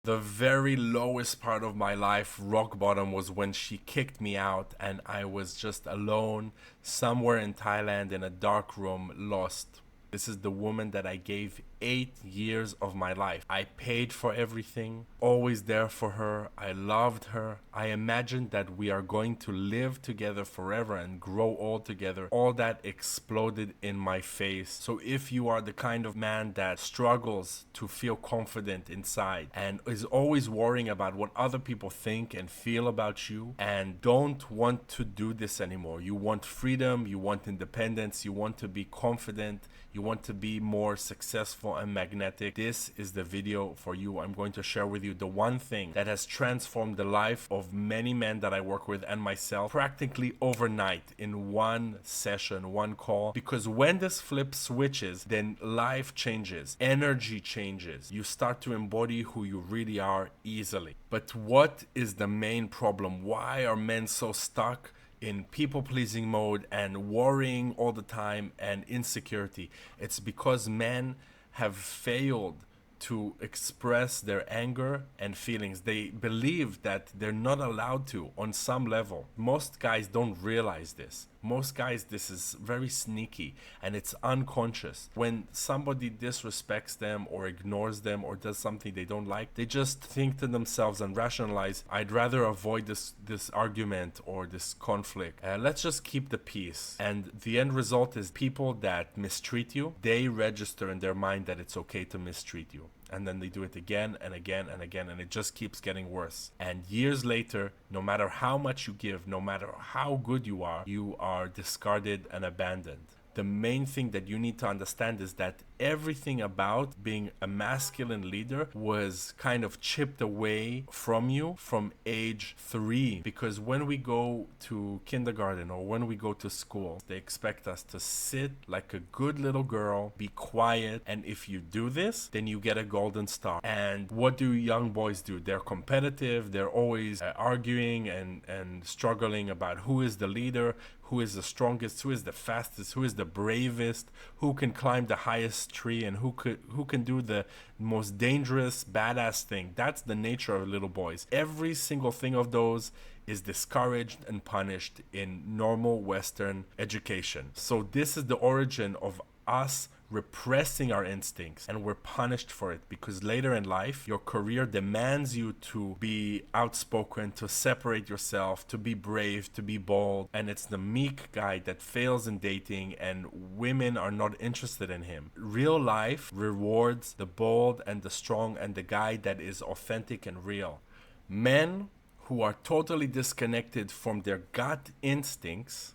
The very lowest part of my life, rock bottom, was when she kicked me out and I was just alone somewhere in Thailand in a dark room, lost. This is the woman that I gave 8 years of my life. I paid for everything, always there for her. I loved her. I imagined that we are going to live together forever and grow old together. All that exploded in my face. So if you are the kind of man that struggles to feel confident inside and is always worrying about what other people think and feel about you and don't want to do this anymore, you want freedom, you want independence, you want to be confident, you want to be more successful and magnetic, this is the video for you. I'm going to share with you the one thing that has transformed the life of many men that I work with and myself practically overnight in one session, one call. Because when this flip switches, then life changes, energy changes. You start to embody who you really are easily. But what is the main problem? Why are men so stuck in people-pleasing mode and worrying all the time and insecurity? It's because men have failed to express their anger and feelings. They believe that they're not allowed to on some level. Most guys don't realize this. Most guys, this is very sneaky and it's unconscious. When somebody disrespects them or ignores them or does something they don't like, they just think to themselves and rationalize, I'd rather avoid this argument or this conflict. Let's just keep the peace. And the end result is people that mistreat you, they register in their mind that it's okay to mistreat you. And then they do it again and again and again, and it just keeps getting worse. And years later, no matter how much you give, no matter how good you are discarded and abandoned. The main thing that you need to understand is that everything about being a masculine leader was kind of chipped away from you from age 3. Because when we go to kindergarten or when we go to school, they expect us to sit like a good little girl, be quiet, and if you do this, then you get a golden star. And what do young boys do? They're competitive, they're always arguing and struggling about who is the leader, who is the strongest, who is the fastest, who is the bravest, who can climb the highest tree, and who can do the most dangerous, badass thing. That's the nature of little boys. Every single thing of those is discouraged and punished in normal Western education. So this is the origin of us repressing our instincts, and we're punished for it because later in life your career demands you to be outspoken, to separate yourself, to be brave, to be bold, and it's the meek guy that fails in dating and women are not interested in him. Real life rewards the bold and the strong and the guy that is authentic and real. Men who are totally disconnected from their gut instincts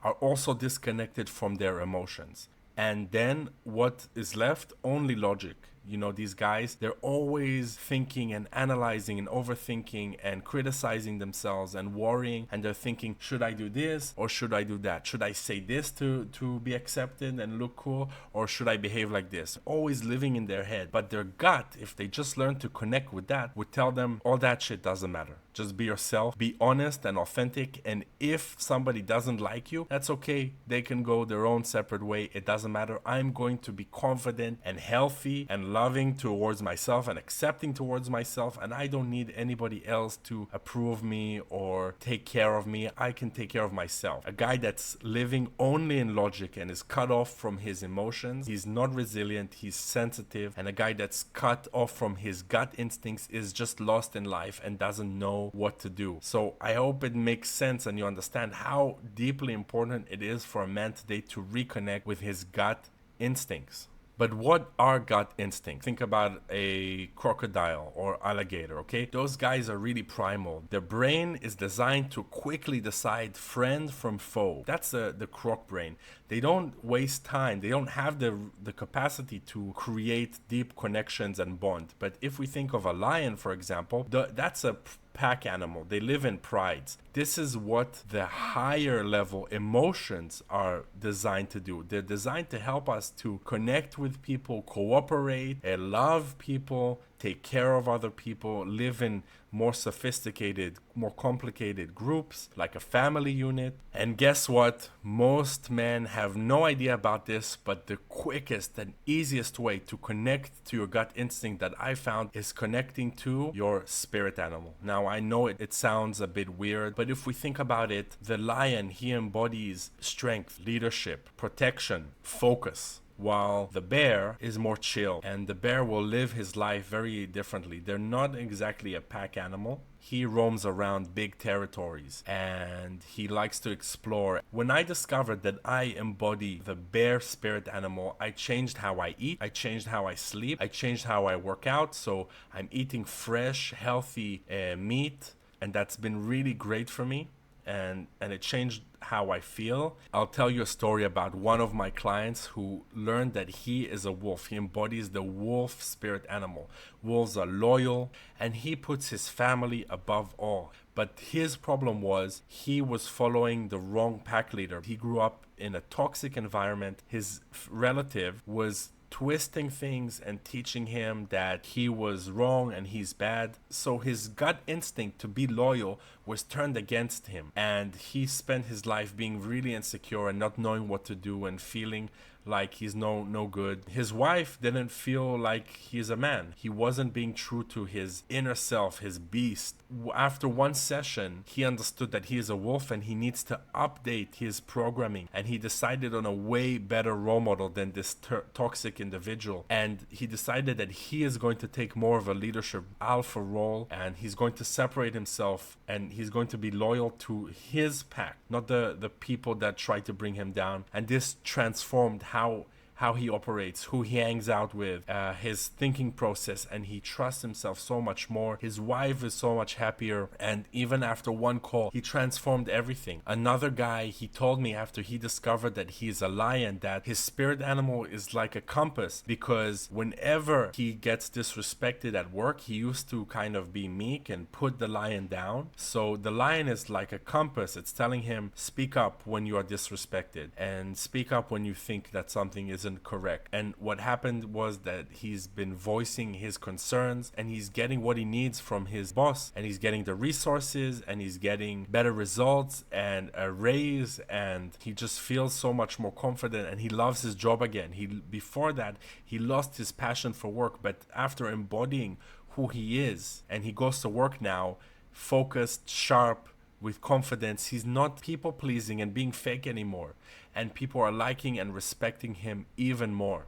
are also disconnected from their emotions. And then what is left? Only logic. You know, these guys, they're always thinking and analyzing and overthinking and criticizing themselves and worrying. And they're thinking, should I do this or should I do that? Should I say this to be accepted and look cool? Or should I behave like this? Always living in their head. But their gut, if they just learn to connect with that, would tell them all that shit doesn't matter. Just be yourself, be honest and authentic. And if somebody doesn't like you, that's okay. They can go their own separate way. It doesn't matter. I'm going to be confident and healthy and loving towards myself and accepting towards myself. And I don't need anybody else to approve me or take care of me. I can take care of myself. A guy that's living only in logic and is cut off from his emotions, he's not resilient, he's sensitive. And a guy that's cut off from his gut instincts is just lost in life and doesn't know what to do. So I hope it makes sense and you understand how deeply important it is for a man today to reconnect with his gut instincts. But what are gut instincts? Think about a crocodile or alligator, okay? Those guys are really primal. Their brain is designed to quickly decide friend from foe. That's the croc brain. They don't waste time. They don't have the capacity to create deep connections and bond. But if we think of a lion, for example, that's a pack animal. They live in prides. This is what the higher level emotions are designed to do. They're designed to help us to connect with people, cooperate, love people, take care of other people, live in more sophisticated, more complicated groups, like a family unit. And guess what? Most men have no idea about this, but the quickest and easiest way to connect to your gut instinct that I found is connecting to your spirit animal. Now, I know it sounds a bit weird, but if we think about it, the lion, he embodies strength, leadership, protection, focus, while the bear is more chill, and the bear will live his life very differently. They're not exactly a pack animal. He roams around big territories and he likes to explore. When I discovered that I embody the bear spirit animal, I changed how I eat, I changed how I sleep, I changed how I work out. So I'm eating fresh, healthy meat, and that's been really great for me. And it changed how I feel. I'll tell you a story about one of my clients who learned that he is a wolf. He embodies the wolf spirit animal. Wolves are loyal, and he puts his family above all. But his problem was he was following the wrong pack leader. He grew up in a toxic environment. His relative was twisting things and teaching him that he was wrong and he's bad. So his gut instinct to be loyal was turned against him, and he spent his life being really insecure and not knowing what to do and feeling like he's no good. His wife didn't feel like he's a man. He wasn't being true to his inner self, his beast. After one session, he understood that he is a wolf and he needs to update his programming, and he decided on a way better role model than this toxic individual. And he decided that he is going to take more of a leadership alpha role, and he's going to separate himself, and he's going to be loyal to his pack, not the people that try to bring him down. And this transformed how he operates, who he hangs out with, his thinking process, and he trusts himself so much more. His wife is so much happier, and even after one call, he transformed everything. Another guy, he told me after he discovered that he's a lion, that his spirit animal is like a compass, because whenever he gets disrespected at work, he used to kind of be meek and put the lion down. So the lion is like a compass. It's telling him, speak up when you are disrespected, and speak up when you think that something isn't correct. And what happened was that he's been voicing his concerns, and he's getting what he needs from his boss, and he's getting the resources, and he's getting better results and a raise, and he just feels so much more confident, and he loves his job again. Before that, he lost his passion for work, but after embodying who he is, and he goes to work now focused, sharp, with confidence. He's not people pleasing and being fake anymore, and people are liking and respecting him even more.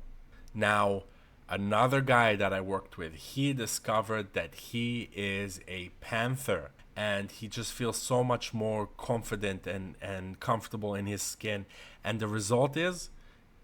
Now, another guy that I worked with, he discovered that he is a panther, and he just feels so much more confident and comfortable in his skin. And the result is,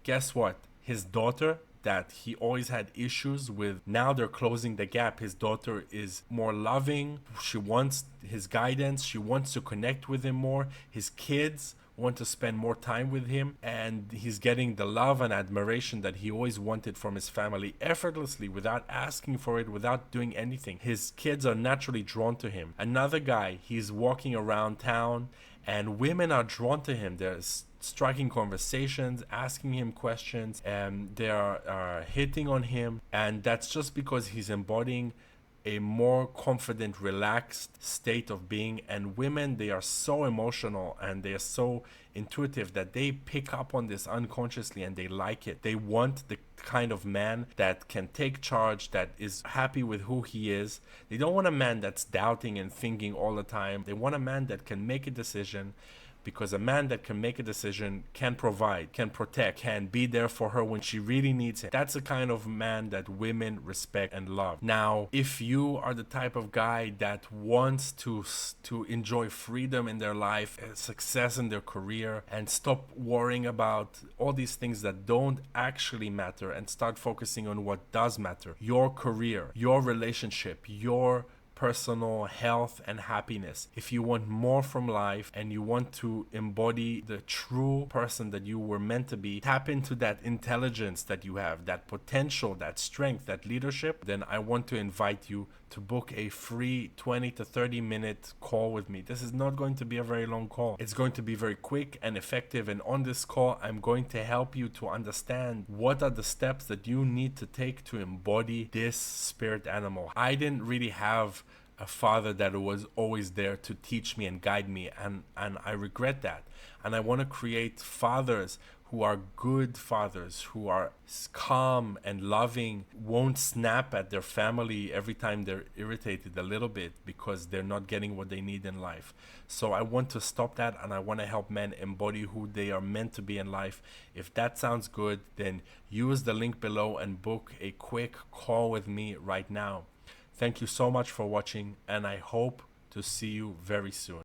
guess what? His daughter that he always had issues with, now they're closing the gap. His daughter is more loving. She wants his guidance. She wants to connect with him more. His kids want to spend more time with him, and he's getting the love and admiration that he always wanted from his family effortlessly, without asking for it, without doing anything. His kids are naturally drawn to him. Another guy, he's walking around town and women are drawn to him. There's striking conversations, asking him questions, and they are hitting on him, and that's just because he's embodying a more confident, relaxed state of being. And women, they are so emotional and they are so intuitive that they pick up on this unconsciously, and they like it. They want the kind of man that can take charge, that is happy with who he is. They don't want a man that's doubting and thinking all the time. They want a man that can make a decision, because a man that can make a decision can provide, can protect, can be there for her when she really needs it. That's the kind of man that women respect and love. Now, if you are the type of guy that wants to enjoy freedom in their life, success in their career, and stop worrying about all these things that don't actually matter, and start focusing on what does matter, your career, your relationship, your personal health and happiness. If you want more from life and you want to embody the true person that you were meant to be, tap into that intelligence that you have, that potential, that strength, that leadership, then I want to invite you to book a free 20 to 30 minute call with me. This is not going to be a very long call. It's going to be very quick and effective. And on this call, I'm going to help you to understand what are the steps that you need to take to embody this spirit animal. I didn't really have a father that was always there to teach me and guide me, and I regret that. And I want to create fathers who are good fathers, who are calm and loving, won't snap at their family every time they're irritated a little bit because they're not getting what they need in life. So I want to stop that, and I want to help men embody who they are meant to be in life. If that sounds good, then use the link below and book a quick call with me right now. Thank you so much for watching, and I hope to see you very soon.